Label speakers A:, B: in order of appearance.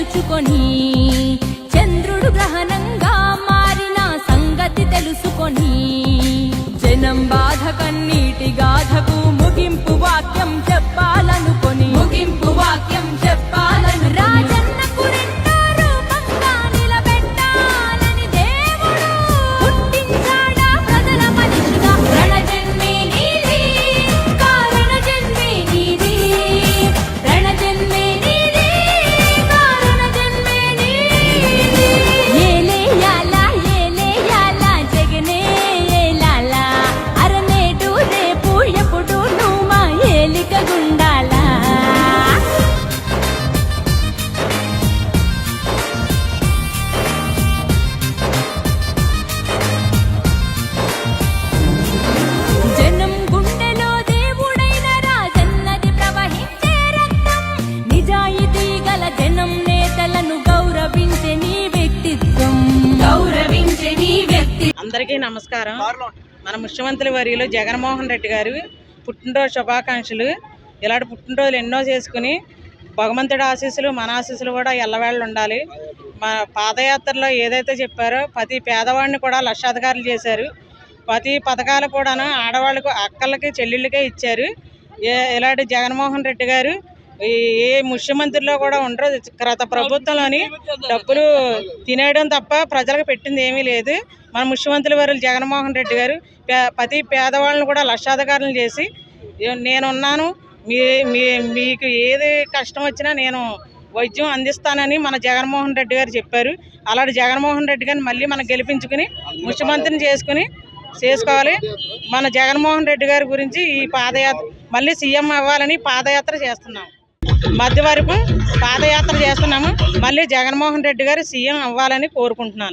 A: తలుచుకొని చంద్రుడు గ్రహణంగా మారిన సంగతి తెలుసుకొని జనం బాధ కన్నీటి గాథకు ముగింపు వాక్యం చెప్పాలనుకొని రాజన్నకు రెండో రూపంగా నిలబెట్టాలని దేవుడు పుట్టించాడా ప్రజల మనిషిగా. రణజన్మే నీది, కారణ జన్మే నీది, రణజన్మే నీది, కారణ జన్మే నీది. ఏలేయాలా జగనే ఏలాలా, అరనేటు రేపు ఎప్పుడు నువ్వు మా ఏలిక గుండాలా. జనం గుండెలో దేవుడైన రాజన్నది ప్రవహించే రక్తం, నిజాయితీ గల జనం నేతలను గౌరవించే నీ వ్యక్తిత్వం.
B: అందరికీ నమస్కారం. మన ముఖ్యమంత్రి వర్యులు జగన్మోహన్ రెడ్డి గారు పుట్టినరోజు శుభాకాంక్షలు. ఇలాంటి పుట్టినరోజులు ఎన్నో చేసుకుని భగవంతుడి ఆశీస్సులు మన ఆశీస్సులు కూడా ఎల్లవేళ్ళు ఉండాలి. మన పాదయాత్రలో ఏదైతే చెప్పారో ప్రతి పేదవాడిని కూడా లక్షాధికారులు చేశారు. ప్రతి పథకాలు కూడాను ఆడవాళ్ళకు అక్కలకి చెల్లెళ్ళకే ఇచ్చారు. ఇలాంటి జగన్మోహన్ రెడ్డి గారు ఏ ముఖ్యమంత్రిలో కూడా ఉండరు. గత ప్రభుత్వంలోని డబ్బులు తినేయడం తప్ప ప్రజలకు పెట్టింది ఏమీ లేదు. మన ముఖ్యమంత్రి వారు జగన్మోహన్ రెడ్డి గారు ప్రతి పేదవాళ్ళని కూడా లక్షాధికారులు చేసి నేనున్నాను, మీకు ఏది కష్టం వచ్చినా నేను వైద్యం అందిస్తానని మన జగన్మోహన్ రెడ్డి గారు చెప్పారు. అలాంటి జగన్మోహన్ రెడ్డి గారిని మళ్ళీ మనం గెలిపించుకుని ముఖ్యమంత్రిని చేసుకోవాలి. మన జగన్మోహన్ రెడ్డి గారి గురించి ఈ పాదయాత్ర మళ్ళీ సీఎం అవ్వాలని పాదయాత్ర చేస్తున్నాము. మధ్య వరకు పాదయాత్ర చేస్తున్నాము. మళ్ళీ జగన్మోహన్ రెడ్డి గారు సీఎం అవ్వాలని కోరుకుంటున్నాను.